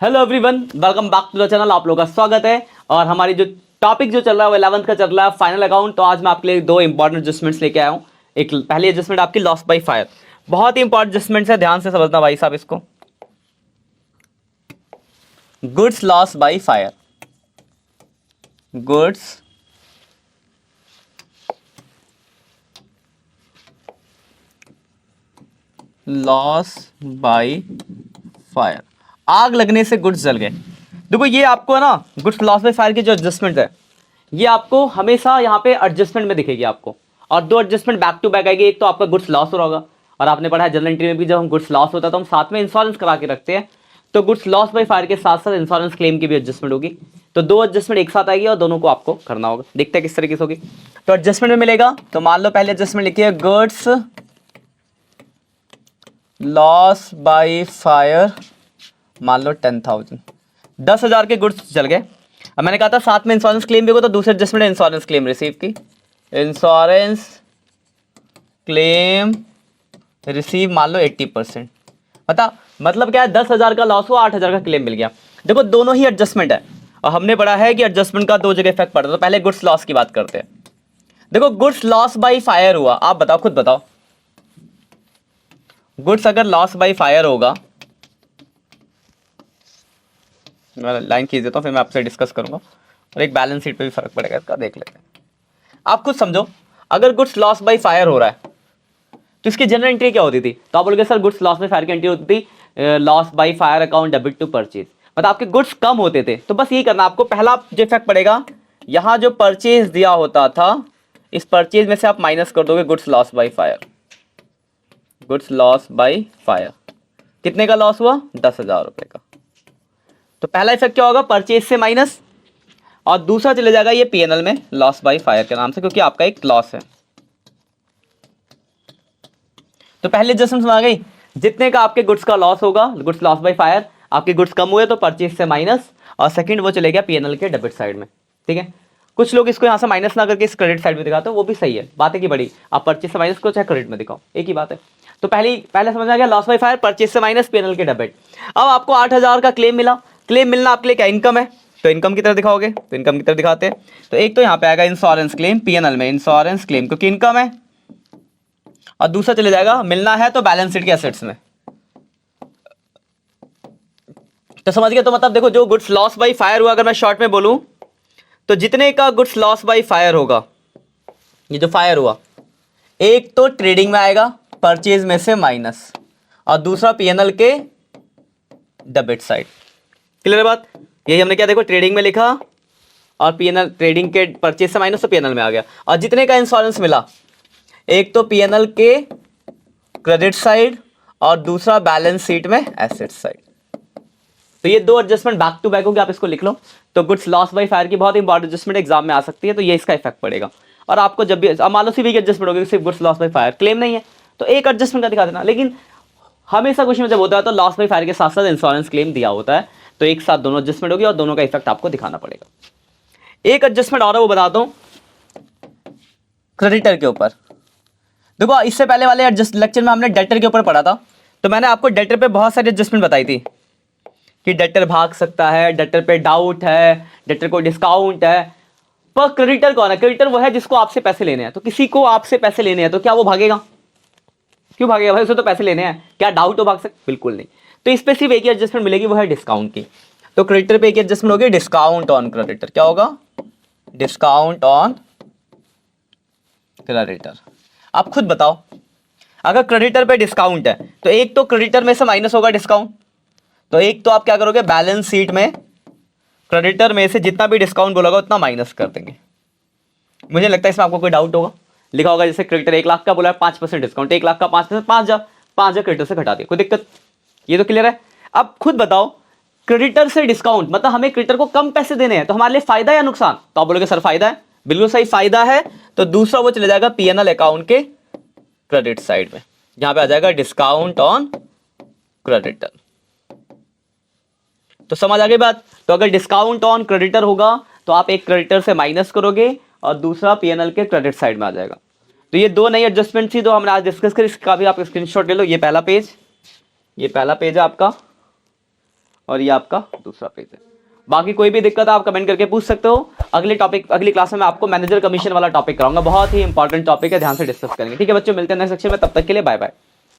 Hello everyone, welcome back to the channel. आप लोगों का स्वागत है। और हमारी जो टॉपिक जो चल रहा है वो 11th का चल रहा है, फाइनल अकाउंट। तो आज मैं आपके लिए दो इंपॉर्टेंट एडजस्टमेंट्स लेके आया हूँ। एक पहली एडजस्टमेंट आपकी लॉस बाय फायर, बहुत ही इंपॉर्टेंट एडजस्टमेंट है, ध्यान से समझना भाई साहब इसको। Goods loss by fire, goods loss by fire, आग लगने से गुड्स जल गए। देखो ये आपको है ना, गुड्स लॉस बाय फायर की जो एडजस्टमेंट है ये आपको हमेशा यहाँ पे एडजस्टमेंट में दिखेगी आपको। और दो एडजस्टमेंट बैक टू बैक आएगी। एक तो आपका गुड्स लॉस हो रहा होगा, और आपने पढ़ा है जनरल एंट्री में भी, जब हम गुड्स लॉस होता है तो हम साथ में इंश्योरेंस करा के रखते हैं। तो गुड्स लॉस बाय फायर के साथ साथ इंश्योरेंस क्लेम की भी एडजस्टमेंट होगी। तो दो एडजस्टमेंट एक साथ आएगी और दोनों को आपको करना होगा। देखते हैं किस तरीके से होगी। तो एडजस्टमेंट में मिलेगा, तो मान लो पहले एडजस्टमेंट लिखिए, गुड्स लॉस बाय फायर, मान लो 10,000, 10,000 के गुड्स चल गए। अब मैंने कहा था साथ में इंश्योरेंस क्लेम भी होगा, तो दूसरे एडजस्टमेंट इंश्योरेंस क्लेम रिसीव की, इंश्योरेंस क्लेम रिसीव मान लो 80%। मतलब क्या है, 10,000 का लॉस हुआ, 8,000 का क्लेम मिल गया। देखो दोनों ही एडजस्टमेंट है, और हमने पढ़ा है कि एडजस्टमेंट का दो जगह इफेक्ट पड़ता है। तो पहले गुड्स लॉस की बात करते हैं। देखो गुड्स लॉस बाय फायर हुआ, आप बताओ, खुद बताओ, गुड्स अगर लॉस बाय फायर होगा, मैं लाइन खींच देता हूँ, फिर मैं आपसे डिस्कस करूंगा, और एक बैलेंस शीट पे भी फर्क पड़ेगा इसका, देख लेते हैं। आप खुद समझो, अगर गुड्स लॉस बाय फायर हो रहा है तो इसकी जनरल एंट्री क्या होती थी? तो आप बोलोगे sir goods loss by fire की एंट्री होती थी loss by fire account debit to purchase. मतलब आपके गुड्स कम होते थे। तो बस यही करना आपको, पहला जो इफेक्ट पड़ेगा, यहाँ जो परचेज दिया होता था, इस परचेज में से आप माइनस कर दोगे goods loss by fire. Goods loss by fire कितने का लॉस हुआ? 10,000 रुपए का। तो पहला इफेक्ट क्या होगा? परचेज से माइनस, और दूसरा चले जाएगा ये पीएनएल में लॉस बाय फायर के नाम से, क्योंकि आपका एक लॉस है। तो पहले एडजस्टमेंट आ गई, जितने का आपके गुड्स का लॉस होगा, गुड्स लॉस बाय फायर, आपके गुड्स कम हुए तो परचेज से माइनस, और सेकंड वो चले गया पीएनएल के डेबिट साइड में। ठीक है, कुछ लोग इसको यहाँ से माइनस ना करके इस क्रेडिट साइड में दिखाते हैं, वो भी सही है, बात है कि बड़ी, आप परचेज से माइनस को चाहे क्रेडिट में दिखाओ, एक ही बात है। तो पहले समझ आ गया, लॉस बाय फायर, परचेज से माइनस, पीएनएल के डेबिट। अब आपको 8,000 का क्लेम मिला। क्लेम मिलना आपके लिए क्या? इनकम है, तो इनकम की तरफ दिखाओगे, तो इनकम की तरफ दिखाते हैं। तो एक तो यहाँ पे आएगा इंश्योरेंस क्लेम, पीएनएल में इंश्योरेंस क्लेम, क्योंकि इनकम है, और दूसरा चले जाएगा, मिलना है तो बैलेंस शीट के एसेट्स में। तो समझ गए? तो मतलब देखो, जो गुड्स लॉस बाय फायर हुआ, अगर मैं शॉर्ट में बोलूं, तो जितने का गुड्स लॉस बाय फायर होगा, ये जो फायर हुआ, एक तो ट्रेडिंग में आएगा परचेज में से माइनस, और दूसरा पीएनएल के डेबिट साइड। क्लियर है बात? यही हमने क्या, देखो ट्रेडिंग में लिखा, और पीएनएल ट्रेडिंग के परचेज से माइनस, तो पीएनएल में आ गया। और जितने का इंश्योरेंस मिला, एक तो पीएनएल के क्रेडिट साइड, और दूसरा बैलेंस शीट में एसेट साइड। तो ये दो एडजस्टमेंट बैक टू बैक होगी, आप इसको लिख लो। तो गुड्स लॉस बाय फायर की बहुत इंपॉर्टेंट एडजस्टमेंट एग्जाम में आ सकती है, तो ये इसका इफेक्ट पड़ेगा। और आपको जब भी मान लो सीबी की एडजस्टमेंट होगी, सिर्फ goods loss by fire, claim नहीं है, तो एक एडजस्टमेंट का दिखा देना। लेकिन हमेशा क्वेश्चन में जब होता है तो लॉस बाय फायर के साथ साथ इंश्योरेंस क्लेम दिया होता है, तो एक साथ दोनों एडजस्टमेंट होगी, और दोनों का इफेक्ट आपको दिखाना पड़ेगा। एक एडजस्टमेंट और है, वो बताता हूं, क्रेडिटर के ऊपर। देखो इससे पहले वाले लेक्चर में हमने डेटर के ऊपर पढ़ा था, तो मैंने आपको डेटर पे बहुत सारी एडजस्टमेंट बताई थी कि डेटर भाग सकता है, डेटर पे डाउट है, डेटर को डिस्काउंट है। पर क्रेडिटर कौन है? क्रेडिटर वो है जिसको आपसे पैसे लेने हैं। तो किसी को आपसे पैसे लेने हैं, तो क्या वो भागेगा? क्यों भागेगा भाई? उसे तो पैसे लेने हैं, क्या डाउट हो भाग सकते? बिल्कुल नहीं। तो इस पे सिर्फ एक ही एडजस्टमेंट मिलेगी, वो है डिस्काउंट की। तो क्रेडिटर पे एक एडजस्टमेंट होगी, डिस्काउंट ऑन क्रेडिटर। क्या होगा? Discount on creditor. आप खुद बताओ, अगर क्रेडिटर पे डिस्काउंट है, तो एक तो क्रेडिटर में से माइनस होगा डिस्काउंट, तो एक तो आप क्या करोगे, बैलेंस शीट में क्रेडिटर में से जितना भी डिस्काउंट बोलोगे उतना माइनस कर देंगे। मुझे लगता है इसमें आपको कोई डाउट होगा। लिखा होगा जैसे क्रेडिटर 1 लाख का बोला है, 5% डिस्काउंट, 1 लाख का 5%, 5,000 क्रेडिटर से घटा दिया, कोई दिक्कत? ये तो क्लियर है। अब खुद बताओ, क्रेडिटर से डिस्काउंट मतलब हमें क्रेडिटर को कम पैसे देने हैं, तो हमारे लिए फायदा या नुकसान? तो आप बोलोगे सर फायदा है, बिल्कुल सही, फायदा है। तो दूसरा वो चले जाएगा पीएनएल अकाउंट के क्रेडिट साइड में, जहां पे आ जाएगा डिस्काउंट ऑन क्रेडिटर। तो समझ आ गई बात? तो अगर डिस्काउंट ऑन क्रेडिटर होगा, तो आप एक क्रेडिटर से माइनस करोगे, और दूसरा पीएनएल के क्रेडिट साइड में आ जाएगा। तो ये दो नई एडजस्टमेंट थी, जो हमने आज डिस्कस करी। इसका भी आप स्क्रीनशॉट ले लो, ये पहला पेज है आपका, और ये आपका दूसरा पेज है। बाकी कोई भी दिक्कत है आप कमेंट करके पूछ सकते हो। अगली क्लास में मैं आपको मैनेजर कमीशन वाला टॉपिक कराऊंगा, बहुत ही इंपॉर्टेंट टॉपिक है, ध्यान से डिस्कस करेंगे। ठीक है बच्चों, मिलते हैं नेक्स्ट सेक्शन में, तब तक के लिए बाय बाय।